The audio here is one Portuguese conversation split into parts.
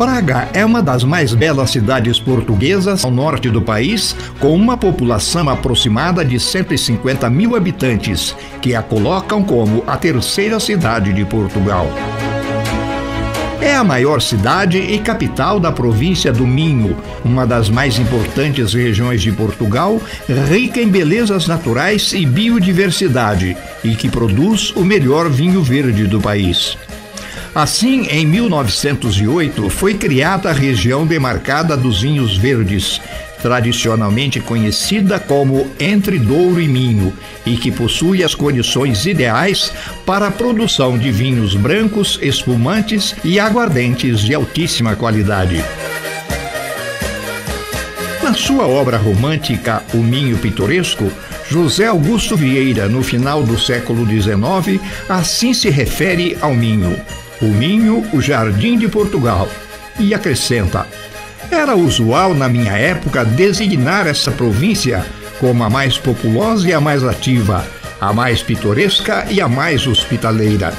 Braga é uma das mais belas cidades portuguesas ao norte do país, com uma população aproximada de 150 mil habitantes, que a colocam como a terceira cidade de Portugal. É a maior cidade e capital da província do Minho, uma das mais importantes regiões de Portugal, rica em belezas naturais e biodiversidade, e que produz o melhor vinho verde do país. Assim, em 1908, foi criada a região demarcada dos vinhos verdes, tradicionalmente conhecida como Entre Douro e Minho, e que possui as condições ideais para a produção de vinhos brancos, espumantes e aguardentes de altíssima qualidade. Na sua obra romântica O Minho Pitoresco, José Augusto Vieira, no final do século XIX, assim se refere ao Minho: o Minho, o jardim de Portugal, e acrescenta: era usual na minha época designar essa província como a mais populosa e a mais ativa, a mais pitoresca e a mais hospitaleira.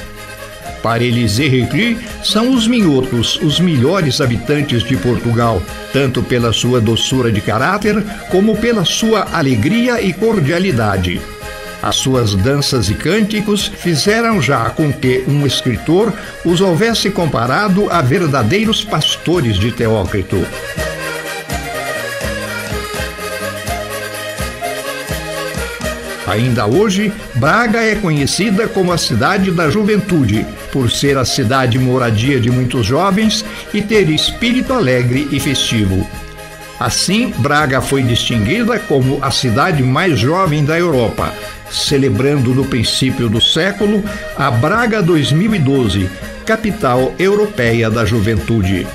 Para Élisée Reclus, são os minhotos os melhores habitantes de Portugal, tanto pela sua doçura de caráter como pela sua alegria e cordialidade. As suas danças e cânticos fizeram já com que um escritor os houvesse comparado a verdadeiros pastores de Teócrito. Ainda hoje, Braga é conhecida como a cidade da juventude, por ser a cidade moradia de muitos jovens e ter espírito alegre e festivo. Assim, Braga foi distinguida como a cidade mais jovem da Europa, celebrando no princípio do século a Braga 2012, capital europeia da juventude.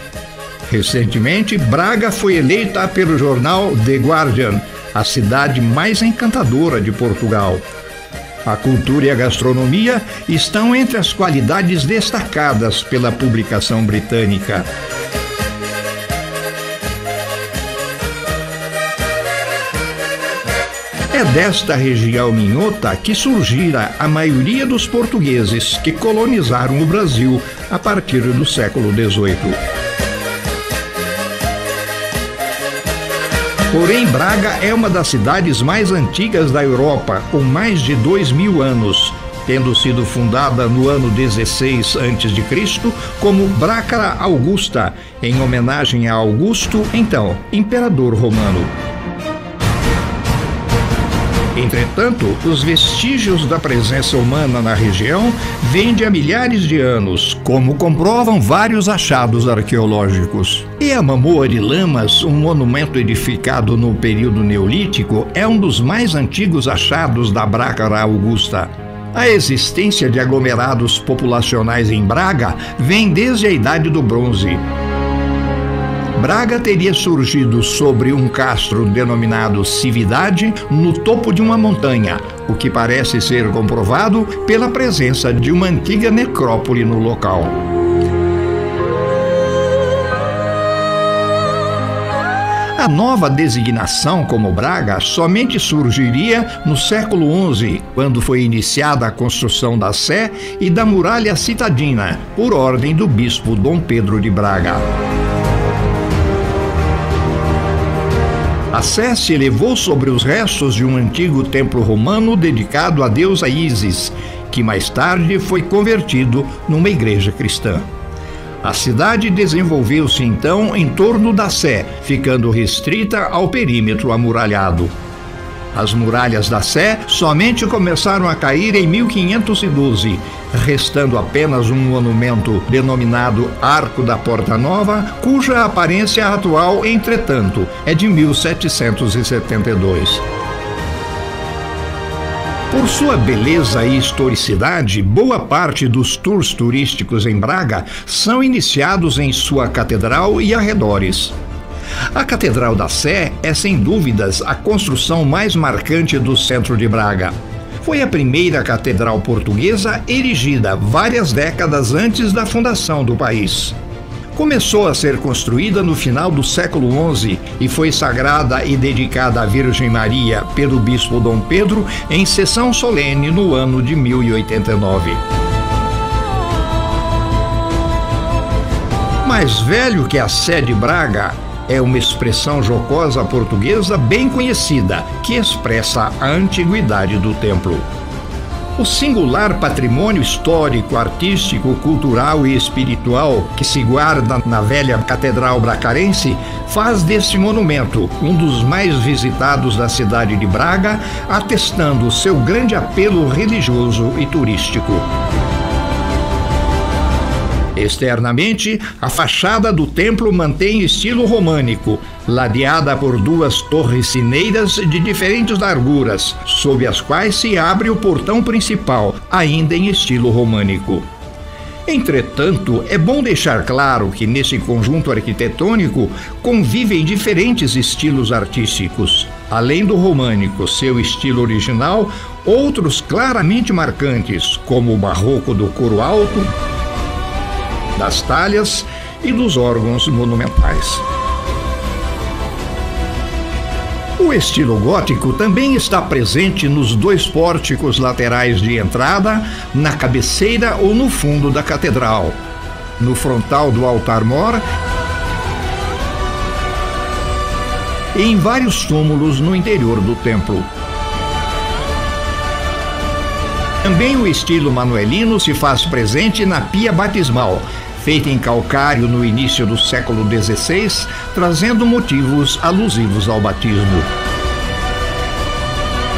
Recentemente, Braga foi eleita pelo jornal The Guardian a cidade mais encantadora de Portugal. A cultura e a gastronomia estão entre as qualidades destacadas pela publicação britânica. É desta região minhota que surgira a maioria dos portugueses que colonizaram o Brasil a partir do século XVIII. Porém, Braga é uma das cidades mais antigas da Europa, com mais de 2.000 anos, tendo sido fundada no ano 16 a.C. como Brácara Augusta, em homenagem a Augusto, então imperador romano. Entretanto, os vestígios da presença humana na região vêm de há milhares de anos, como comprovam vários achados arqueológicos. E a Mamoa de Lamas, um monumento edificado no período neolítico, é um dos mais antigos achados da Brácara Augusta. A existência de aglomerados populacionais em Braga vem desde a Idade do Bronze. Braga teria surgido sobre um castro denominado Cividade, no topo de uma montanha, o que parece ser comprovado pela presença de uma antiga necrópole no local. A nova designação como Braga somente surgiria no século XI, quando foi iniciada a construção da Sé e da muralha citadina, por ordem do bispo Dom Pedro de Braga. A Sé se elevou sobre os restos de um antigo templo romano dedicado à deusa Ísis, que mais tarde foi convertido numa igreja cristã. A cidade desenvolveu-se então em torno da Sé, ficando restrita ao perímetro amuralhado. As muralhas da Sé somente começaram a cair em 1512, restando apenas um monumento denominado Arco da Porta Nova, cuja aparência atual, entretanto, é de 1772. Por sua beleza e historicidade, boa parte dos tours turísticos em Braga são iniciados em sua catedral e arredores. A Catedral da Sé é, sem dúvidas, a construção mais marcante do centro de Braga. Foi a primeira catedral portuguesa erigida várias décadas antes da fundação do país. Começou a ser construída no final do século XI e foi sagrada e dedicada à Virgem Maria pelo bispo Dom Pedro em sessão solene no ano de 1089. Mais velho que a Sé de Braga é uma expressão jocosa portuguesa bem conhecida, que expressa a antiguidade do templo. O singular patrimônio histórico, artístico, cultural e espiritual que se guarda na velha Catedral Bracarense faz deste monumento um dos mais visitados da cidade de Braga, atestando seu grande apelo religioso e turístico. Externamente, a fachada do templo mantém estilo românico, ladeada por duas torres sineiras de diferentes larguras, sob as quais se abre o portão principal, ainda em estilo românico. Entretanto, é bom deixar claro que nesse conjunto arquitetônico convivem diferentes estilos artísticos. Além do românico, seu estilo original, outros claramente marcantes, como o barroco do coro alto, das talhas e dos órgãos monumentais. O estilo gótico também está presente nos dois pórticos laterais de entrada, na cabeceira ou no fundo da catedral, no frontal do altar-mor e em vários túmulos no interior do templo. Também o estilo manuelino se faz presente na pia batismal, feita em calcário no início do século XVI, trazendo motivos alusivos ao batismo.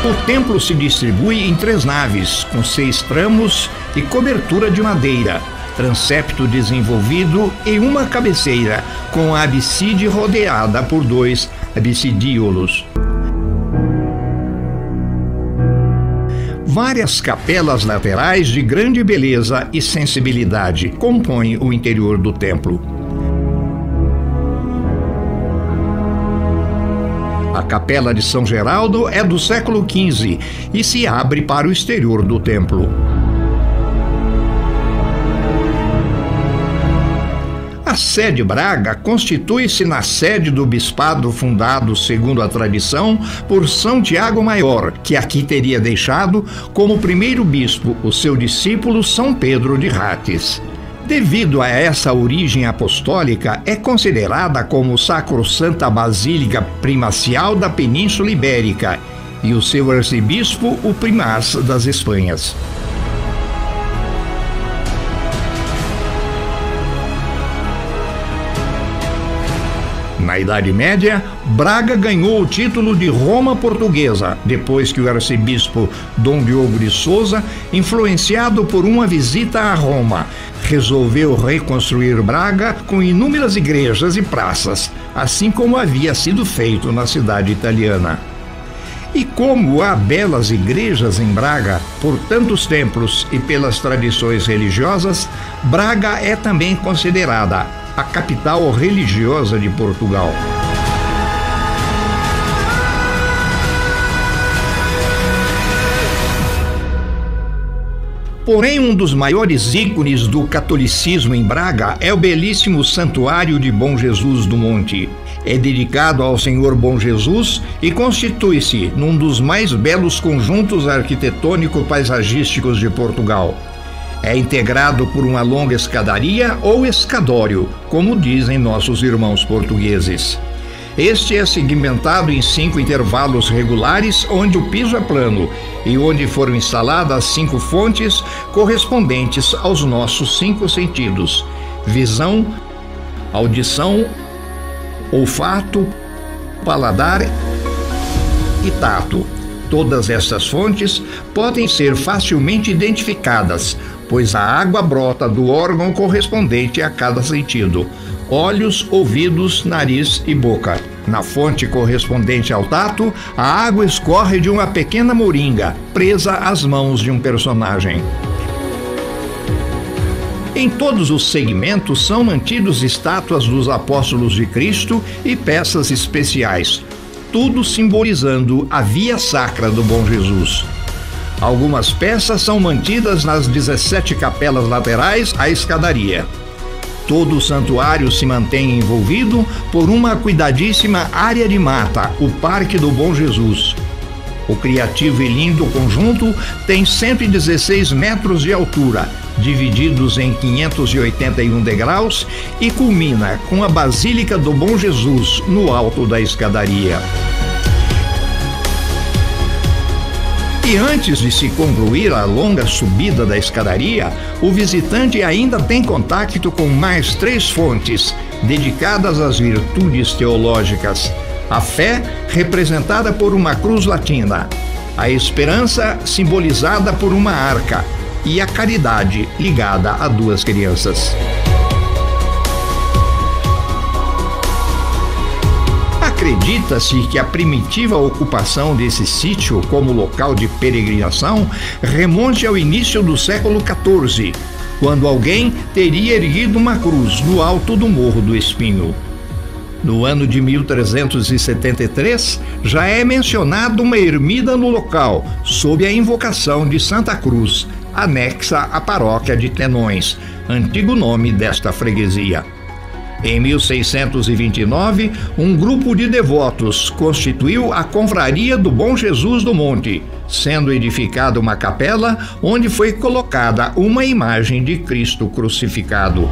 O templo se distribui em 3 naves, com 6 tramos e cobertura de madeira, transepto desenvolvido em uma cabeceira, com a abside rodeada por 2 absidíolos. Várias capelas laterais de grande beleza e sensibilidade compõem o interior do templo. A Capela de São Geraldo é do século XV e se abre para o exterior do templo. A Sé de Braga constitui-se na sede do bispado fundado, segundo a tradição, por São Tiago Maior, que aqui teria deixado como primeiro bispo o seu discípulo São Pedro de Rates. Devido a essa origem apostólica, é considerada como sacrossanta basílica primacial da Península Ibérica e o seu arcebispo o primaz das Espanhas. Na Idade Média, Braga ganhou o título de Roma Portuguesa, depois que o arcebispo Dom Diogo de Souza, influenciado por uma visita a Roma, resolveu reconstruir Braga com inúmeras igrejas e praças, assim como havia sido feito na cidade italiana. E como há belas igrejas em Braga, por tantos templos e pelas tradições religiosas, Braga é também considerada a capital religiosa de Portugal. Porém, um dos maiores ícones do catolicismo em Braga é o belíssimo Santuário de Bom Jesus do Monte. É dedicado ao Senhor Bom Jesus e constitui-se num dos mais belos conjuntos arquitetônico-paisagísticos de Portugal. É integrado por uma longa escadaria ou escadório, como dizem nossos irmãos portugueses. Este é segmentado em 5 intervalos regulares, onde o piso é plano e onde foram instaladas 5 fontes correspondentes aos nossos 5 sentidos: visão, audição, olfato, paladar e tato. Todas essas fontes podem ser facilmente identificadas, pois a água brota do órgão correspondente a cada sentido: olhos, ouvidos, nariz e boca. Na fonte correspondente ao tato, a água escorre de uma pequena moringa, presa às mãos de um personagem. Em todos os segmentos são mantidos estátuas dos apóstolos de Cristo e peças especiais, tudo simbolizando a via sacra do Bom Jesus. Algumas peças são mantidas nas 17 capelas laterais à escadaria. Todo o santuário se mantém envolvido por uma cuidadíssima área de mata, o Parque do Bom Jesus. O criativo e lindo conjunto tem 116 metros de altura, divididos em 581 degraus, e culmina com a Basílica do Bom Jesus no alto da escadaria. E antes de se concluir a longa subida da escadaria, o visitante ainda tem contato com mais 3 fontes, dedicadas às virtudes teológicas. A fé, representada por uma cruz latina, a esperança, simbolizada por uma arca, e a caridade, ligada a 2 crianças. Acredita-se que a primitiva ocupação desse sítio como local de peregrinação remonte ao início do século XIV, quando alguém teria erguido uma cruz no alto do Morro do Espinho. No ano de 1373, já é mencionada uma ermida no local, sob a invocação de Santa Cruz, anexa à paróquia de Tenões, antigo nome desta freguesia. Em 1629, um grupo de devotos constituiu a Confraria do Bom Jesus do Monte, sendo edificada uma capela onde foi colocada uma imagem de Cristo crucificado.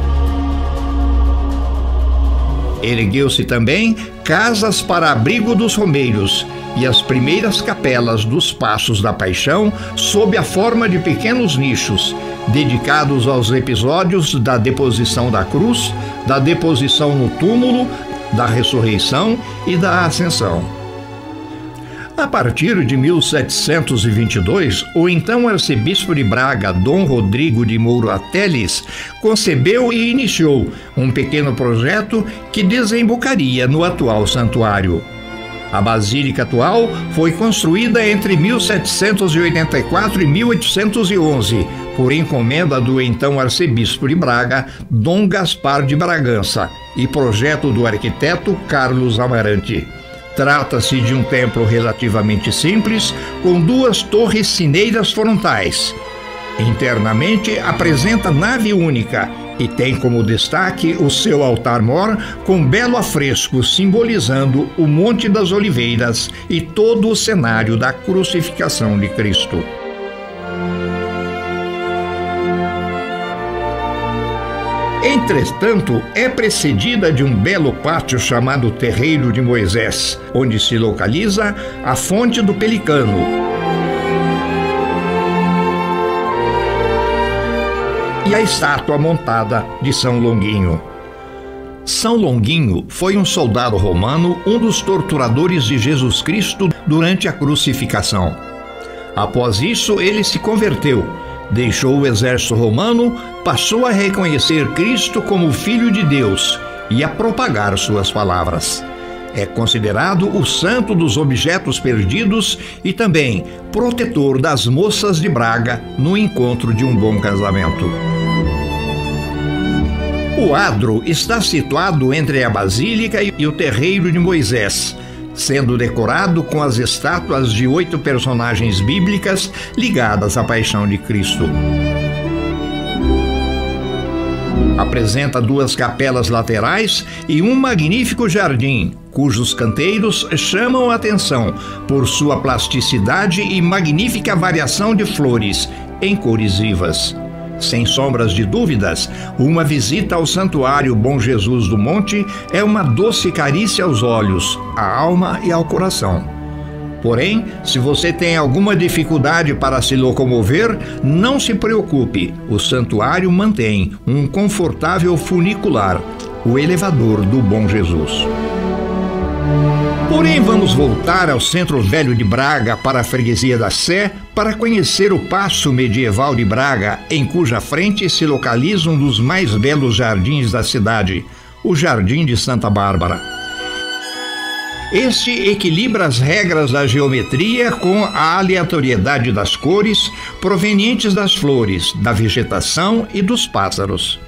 Ergueu-se também casas para abrigo dos romeiros e as primeiras capelas dos Passos da Paixão sob a forma de pequenos nichos, dedicados aos episódios da deposição da cruz, da deposição no túmulo, da ressurreição e da ascensão. A partir de 1722, o então arcebispo de Braga, Dom Rodrigo de Moura Teles, concebeu e iniciou um pequeno projeto que desembocaria no atual santuário. A basílica atual foi construída entre 1784 e 1811, por encomenda do então arcebispo de Braga, Dom Gaspar de Bragança, e projeto do arquiteto Carlos Amarante. Trata-se de um templo relativamente simples, com 2 torres sineiras frontais. Internamente apresenta nave única e tem como destaque o seu altar-mor com belo afresco simbolizando o Monte das Oliveiras e todo o cenário da crucificação de Cristo. Entretanto, é precedida de um belo pátio chamado Terreiro de Moisés, onde se localiza a Fonte do Pelicano. E a estátua montada de São Longuinho. São Longuinho foi um soldado romano, um dos torturadores de Jesus Cristo durante a crucificação. Após isso, ele se converteu. Deixou o exército romano, passou a reconhecer Cristo como Filho de Deus e a propagar suas palavras. É considerado o santo dos objetos perdidos e também protetor das moças de Braga no encontro de um bom casamento. O adro está situado entre a Basílica e o Terreiro de Moisés, sendo decorado com as estátuas de 8 personagens bíblicas ligadas à paixão de Cristo. Apresenta 2 capelas laterais e um magnífico jardim, cujos canteiros chamam a atenção por sua plasticidade e magnífica variação de flores em cores vivas. Sem sombras de dúvidas, uma visita ao Santuário Bom Jesus do Monte é uma doce carícia aos olhos, à alma e ao coração. Porém, se você tem alguma dificuldade para se locomover, não se preocupe, o santuário mantém um confortável funicular, o elevador do Bom Jesus. Porém, vamos voltar ao centro velho de Braga, para a freguesia da Sé, para conhecer o Paço Medieval de Braga, em cuja frente se localiza um dos mais belos jardins da cidade, o Jardim de Santa Bárbara. Este equilibra as regras da geometria com a aleatoriedade das cores provenientes das flores, da vegetação e dos pássaros.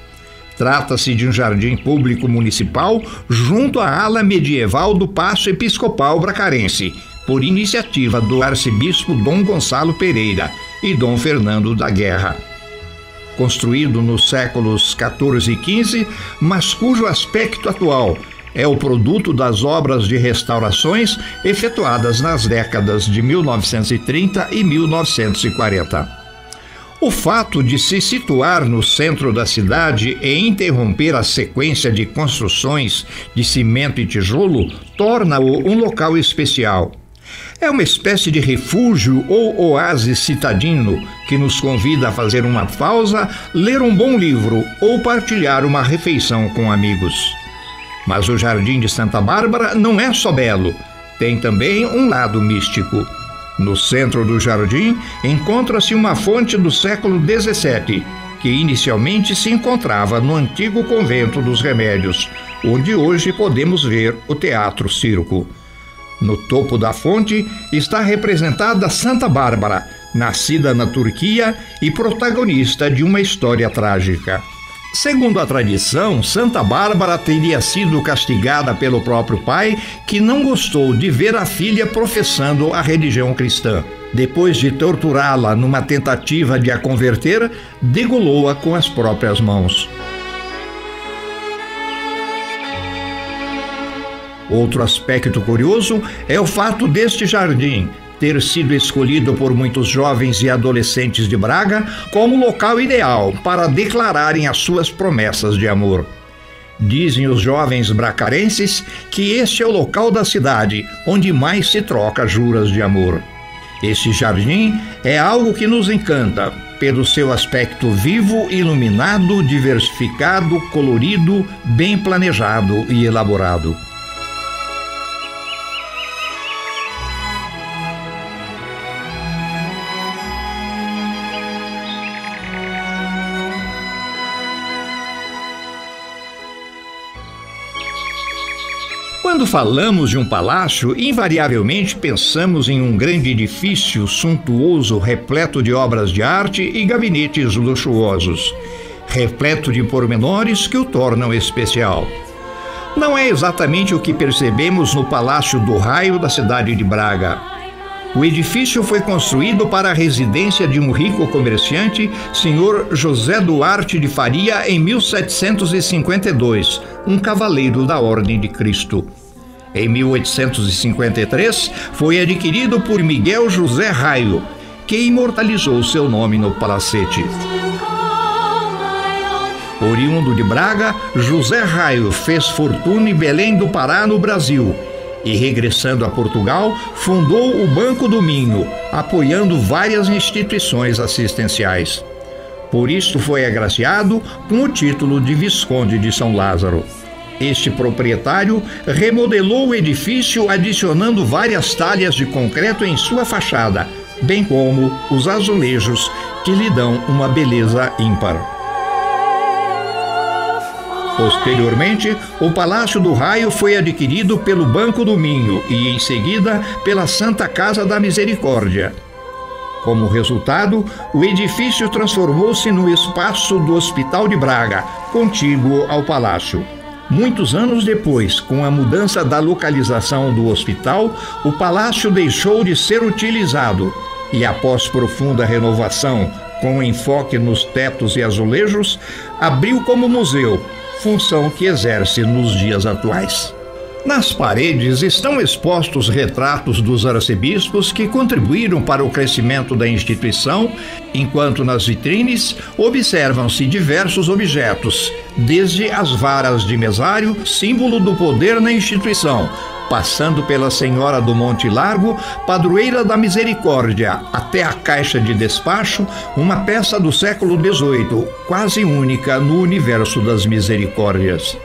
Trata-se de um jardim público municipal junto à ala medieval do Paço Episcopal Bracarense, por iniciativa do arcebispo Dom Gonçalo Pereira e Dom Fernando da Guerra. Construído nos séculos XIV e XV, mas cujo aspecto atual É o produto das obras de restaurações efetuadas nas décadas de 1930 e 1940. O fato de se situar no centro da cidade e interromper a sequência de construções de cimento e tijolo torna-o um local especial. É uma espécie de refúgio ou oásis citadino que nos convida a fazer uma pausa, ler um bom livro ou partilhar uma refeição com amigos. Mas o Jardim de Santa Bárbara não é só belo, tem também um lado místico. No centro do jardim encontra-se uma fonte do século XVII, que inicialmente se encontrava no antigo convento dos Remédios, onde hoje podemos ver o Teatro Circo. No topo da fonte está representada Santa Bárbara, nascida na Turquia e protagonista de uma história trágica. Segundo a tradição, Santa Bárbara teria sido castigada pelo próprio pai, que não gostou de ver a filha professando a religião cristã. Depois de torturá-la numa tentativa de a converter, degolou-a com as próprias mãos. Outro aspecto curioso é o fato deste jardim ter sido escolhido por muitos jovens e adolescentes de Braga como local ideal para declararem as suas promessas de amor. Dizem os jovens bracarenses que este é o local da cidade onde mais se troca juras de amor. Este jardim é algo que nos encanta, pelo seu aspecto vivo, iluminado, diversificado, colorido, bem planejado e elaborado. Quando falamos de um palácio, invariavelmente pensamos em um grande edifício suntuoso, repleto de obras de arte e gabinetes luxuosos, repleto de pormenores que o tornam especial. Não é exatamente o que percebemos no Palácio do Raio da cidade de Braga. O edifício foi construído para a residência de um rico comerciante, senhor José Duarte de Faria, em 1752, um cavaleiro da Ordem de Cristo. Em 1853, foi adquirido por Miguel José Raio, que imortalizou seu nome no palacete. Oriundo de Braga, José Raio fez fortuna em Belém do Pará, no Brasil, e, regressando a Portugal, fundou o Banco do Minho, apoiando várias instituições assistenciais. Por isso foi agraciado com o título de Visconde de São Lázaro. Este proprietário remodelou o edifício, adicionando várias talhas de concreto em sua fachada, bem como os azulejos que lhe dão uma beleza ímpar. Posteriormente, o Palácio do Raio foi adquirido pelo Banco do Minho e, em seguida, pela Santa Casa da Misericórdia. Como resultado, o edifício transformou-se no espaço do Hospital de Braga, contíguo ao palácio. Muitos anos depois, com a mudança da localização do hospital, o palácio deixou de ser utilizado e, após profunda renovação, com enfoque nos tetos e azulejos, abriu como museu, função que exerce nos dias atuais. Nas paredes estão expostos retratos dos arcebispos que contribuíram para o crescimento da instituição, enquanto nas vitrines observam-se diversos objetos, desde as varas de mesário, símbolo do poder na instituição, passando pela Senhora do Monte Largo, padroeira da Misericórdia, até a caixa de despacho, uma peça do século XVIII, quase única no universo das misericórdias.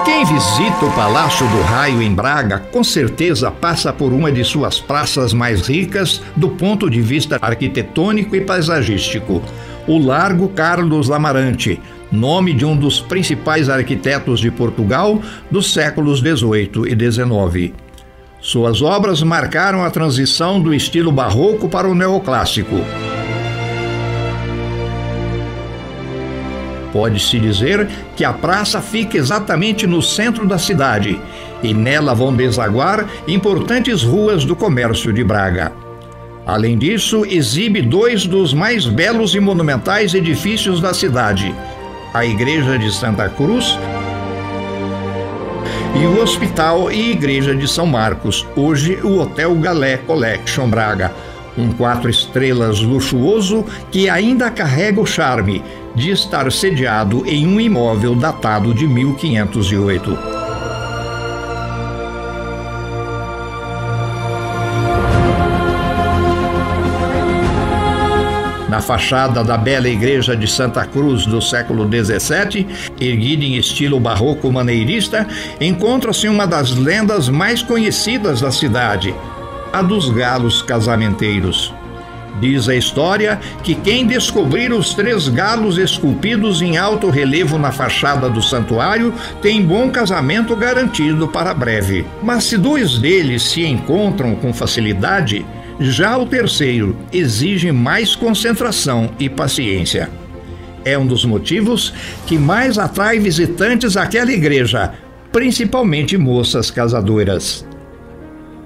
Quem visita o Palácio do Raio em Braga, com certeza passa por uma de suas praças mais ricas do ponto de vista arquitetônico e paisagístico, o Largo Carlos Lamarante, nome de um dos principais arquitetos de Portugal dos séculos XVIII e XIX. Suas obras marcaram a transição do estilo barroco para o neoclássico. Pode-se dizer que a praça fica exatamente no centro da cidade e nela vão desaguar importantes ruas do comércio de Braga. Além disso, exibe dois dos mais belos e monumentais edifícios da cidade: a Igreja de Santa Cruz e o Hospital e Igreja de São Marcos, hoje o Hotel Galé Collection Braga, um 4 estrelas luxuoso que ainda carrega o charme de estar sediado em um imóvel datado de 1508. Na fachada da bela igreja de Santa Cruz do século XVII, erguida em estilo barroco maneirista, encontra-se uma das lendas mais conhecidas da cidade, a dos galos casamenteiros. Diz a história que quem descobrir os 3 galos esculpidos em alto relevo na fachada do santuário tem bom casamento garantido para breve. Mas se 2 deles se encontram com facilidade, já o terceiro exige mais concentração e paciência. É um dos motivos que mais atrai visitantes àquela igreja, principalmente moças casadoras.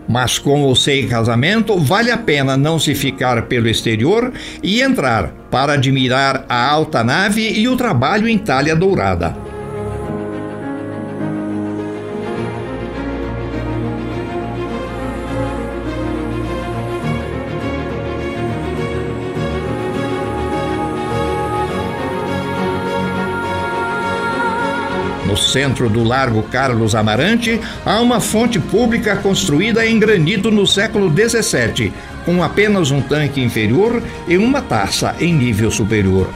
Mas com ou sem casamento, vale a pena não se ficar pelo exterior e entrar para admirar a alta nave e o trabalho em talha dourada. No centro do Largo Carlos Amarante, há uma fonte pública construída em granito no século XVII, com apenas um tanque inferior e uma taça em nível superior.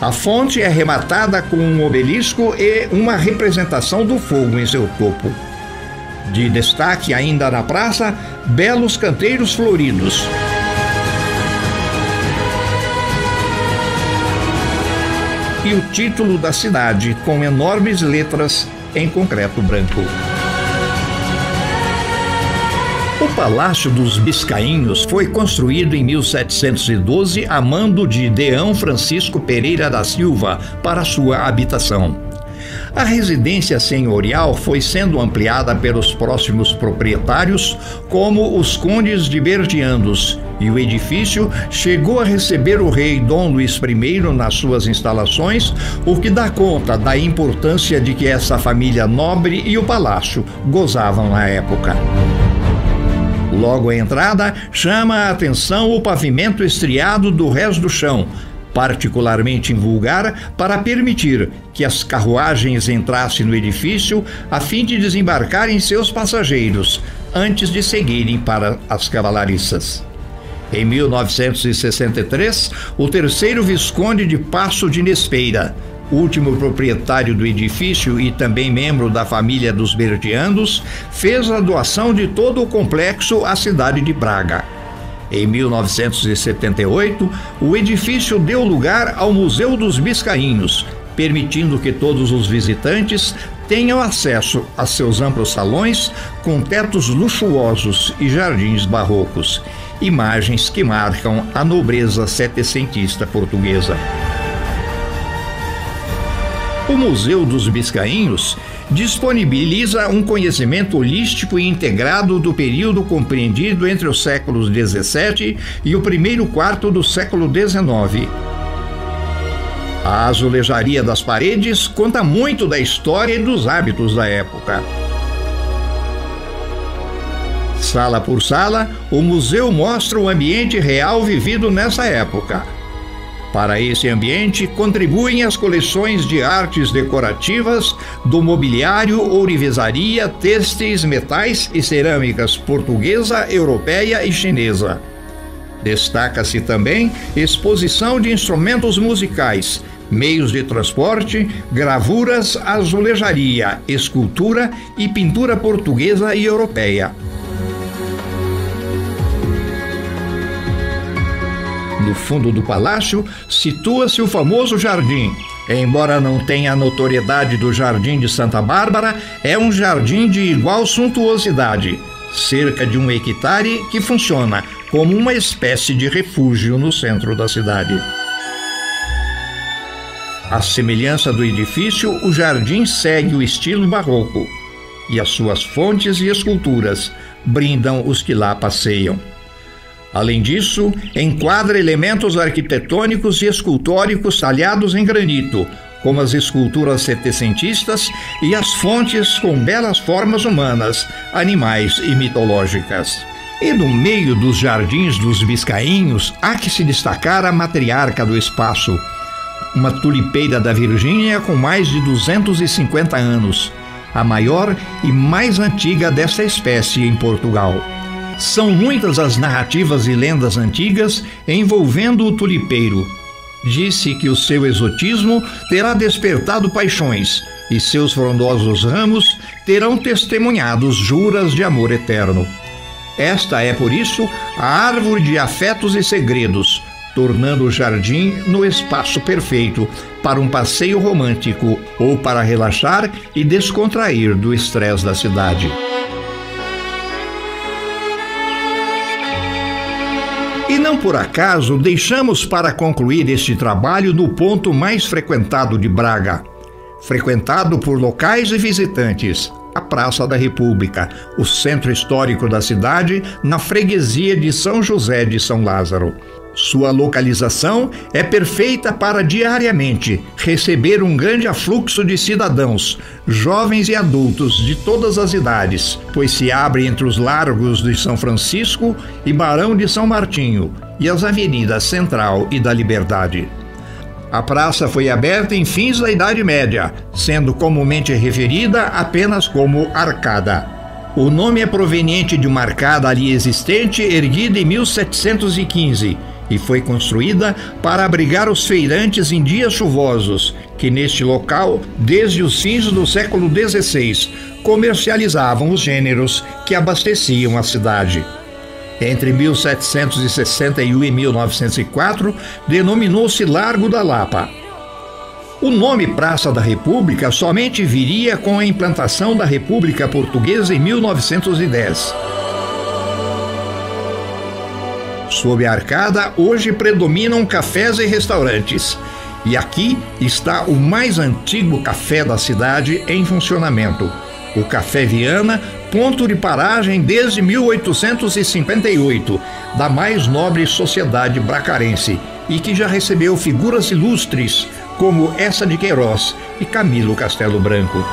A fonte é rematada com um obelisco e uma representação do fogo em seu topo. De destaque ainda na praça, belos canteiros floridos. E o título da cidade com enormes letras em concreto branco. O Palácio dos Biscainhos foi construído em 1712 a mando de Deão Francisco Pereira da Silva para sua habitação. A residência senhorial foi sendo ampliada pelos próximos proprietários, como os condes de Berdiandos, e o edifício chegou a receber o rei Dom Luís I nas suas instalações, o que dá conta da importância de que essa família nobre e o palácio gozavam na época. Logo à entrada, chama a atenção o pavimento estriado do rés do chão, particularmente vulgar, para permitir que as carruagens entrassem no edifício a fim de desembarcarem seus passageiros, antes de seguirem para as cavalariças. Em 1963, o terceiro Visconde de Paço de Nespeira, último proprietário do edifício e também membro da família dos Berdiandos, fez a doação de todo o complexo à cidade de Braga. Em 1978, o edifício deu lugar ao Museu dos Biscainhos, permitindo que todos os visitantes tenham acesso a seus amplos salões com tetos luxuosos e jardins barrocos, imagens que marcam a nobreza setecentista portuguesa. O Museu dos Biscainhos disponibiliza um conhecimento holístico e integrado do período compreendido entre os séculos XVII e o primeiro quarto do século XIX. A azulejaria das paredes conta muito da história e dos hábitos da época. Sala por sala, o museu mostra o ambiente real vivido nessa época. Para esse ambiente, contribuem as coleções de artes decorativas, do mobiliário, ourivesaria, têxteis, metais e cerâmicas portuguesa, europeia e chinesa. Destaca-se também exposição de instrumentos musicais, meios de transporte, gravuras, azulejaria, escultura e pintura portuguesa e europeia. No fundo do palácio, situa-se o famoso jardim. Embora não tenha a notoriedade do Jardim de Santa Bárbara, é um jardim de igual suntuosidade, cerca de 1 hectare, que funciona como uma espécie de refúgio no centro da cidade. À semelhança do edifício, o jardim segue o estilo barroco, e as suas fontes e esculturas brindam os que lá passeiam. Além disso, enquadra elementos arquitetônicos e escultóricos talhados em granito, como as esculturas setecentistas e as fontes com belas formas humanas, animais e mitológicas. E no meio dos jardins dos biscainhos há que se destacar a matriarca do espaço, uma tulipeira da Virgínia com mais de 250 anos, a maior e mais antiga dessa espécie em Portugal. São muitas as narrativas e lendas antigas envolvendo o tulipeiro. Disse que o seu exotismo terá despertado paixões e seus frondosos ramos terão testemunhado juras de amor eterno. Esta é, por isso, a árvore de afetos e segredos, tornando o jardim no espaço perfeito para um passeio romântico ou para relaxar e descontrair do estresse da cidade. E não por acaso deixamos para concluir este trabalho no ponto mais frequentado de Braga, frequentado por locais e visitantes, a Praça da República, o centro histórico da cidade, na freguesia de São José de São Lázaro. Sua localização é perfeita para diariamente receber um grande afluxo de cidadãos, jovens e adultos de todas as idades, pois se abre entre os largos de São Francisco e Barão de São Martinho e as avenidas Central e da Liberdade. A praça foi aberta em fins da Idade Média, sendo comumente referida apenas como Arcada. O nome é proveniente de uma arcada ali existente, erguida em 1715, e foi construída para abrigar os feirantes em dias chuvosos, que neste local, desde os fins do século XVI, comercializavam os gêneros que abasteciam a cidade. Entre 1761 e 1904, denominou-se Largo da Lapa. O nome Praça da República somente viria com a implantação da República Portuguesa em 1910. Sob a arcada, hoje predominam cafés e restaurantes. E aqui está o mais antigo café da cidade em funcionamento, o Café Viana, ponto de paragem desde 1858, da mais nobre sociedade bracarense, e que já recebeu figuras ilustres como essa de Queiroz e Camilo Castelo Branco.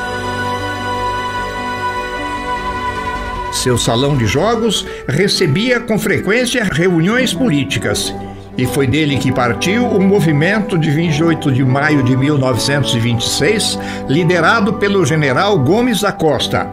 Seu salão de jogos recebia com frequência reuniões políticas, e foi dele que partiu o movimento de 28 de maio de 1926, liderado pelo general Gomes da Costa,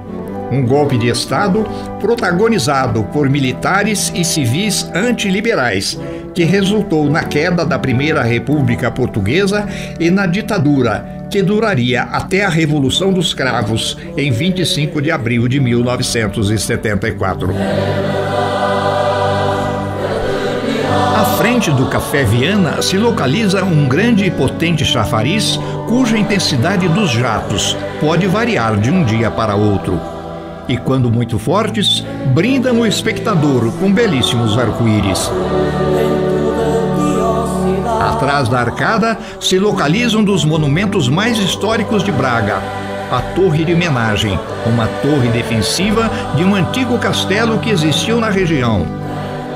um golpe de Estado protagonizado por militares e civis antiliberais, que resultou na queda da Primeira República Portuguesa e na ditadura, que duraria até a Revolução dos Cravos, em 25 de abril de 1974. À frente do Café Viana se localiza um grande e potente chafariz, cuja intensidade dos jatos pode variar de um dia para outro. E quando muito fortes, brindam o espectador com belíssimos arco-íris. Atrás da arcada se localiza um dos monumentos mais históricos de Braga, a Torre de Homenagem, uma torre defensiva de um antigo castelo que existiu na região.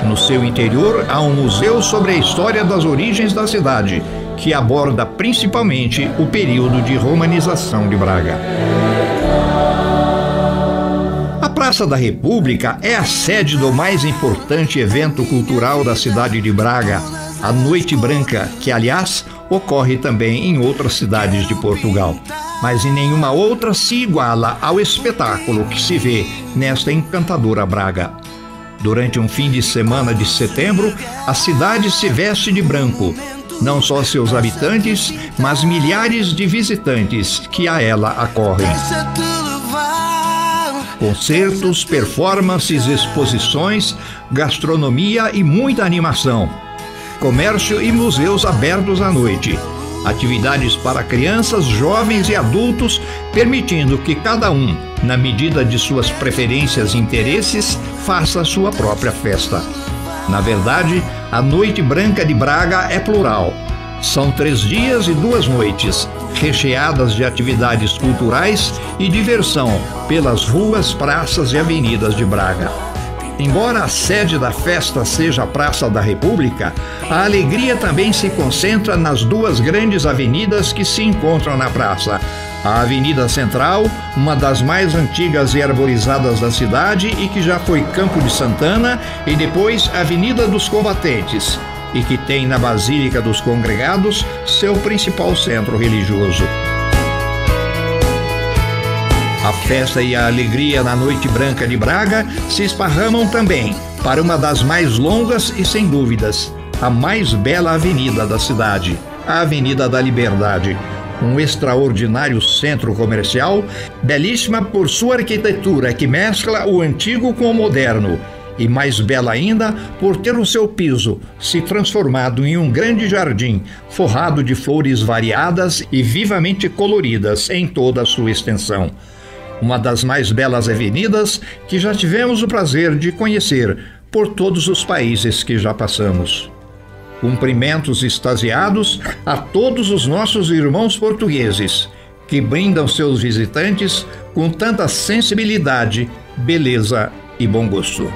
No seu interior há um museu sobre a história das origens da cidade, que aborda principalmente o período de romanização de Braga. A Praça da República é a sede do mais importante evento cultural da cidade de Braga, a Noite Branca, que, aliás, ocorre também em outras cidades de Portugal. Mas em nenhuma outra se iguala ao espetáculo que se vê nesta encantadora Braga. Durante um fim de semana de setembro, a cidade se veste de branco. Não só seus habitantes, mas milhares de visitantes que a ela acorrem. Concertos, performances, exposições, gastronomia e muita animação. Comércio e museus abertos à noite. Atividades para crianças, jovens e adultos, permitindo que cada um, na medida de suas preferências e interesses, faça a sua própria festa. Na verdade, a Noite Branca de Braga é plural. São 3 dias e 2 noites, recheadas de atividades culturais e diversão pelas ruas, praças e avenidas de Braga. Embora a sede da festa seja a Praça da República, a alegria também se concentra nas duas grandes avenidas que se encontram na praça. A Avenida Central, uma das mais antigas e arborizadas da cidade e que já foi Campo de Santana, e depois a Avenida dos Combatentes, e que tem na Basílica dos Congregados seu principal centro religioso. A festa e a alegria na Noite Branca de Braga se esparramam também para uma das mais longas e, sem dúvidas, a mais bela avenida da cidade, a Avenida da Liberdade. Um extraordinário centro comercial, belíssima por sua arquitetura que mescla o antigo com o moderno, e mais bela ainda por ter o seu piso se transformado em um grande jardim, forrado de flores variadas e vivamente coloridas em toda a sua extensão. Uma das mais belas avenidas que já tivemos o prazer de conhecer por todos os países que já passamos. Cumprimentos extasiados a todos os nossos irmãos portugueses, que brindam seus visitantes com tanta sensibilidade, beleza e bom gosto.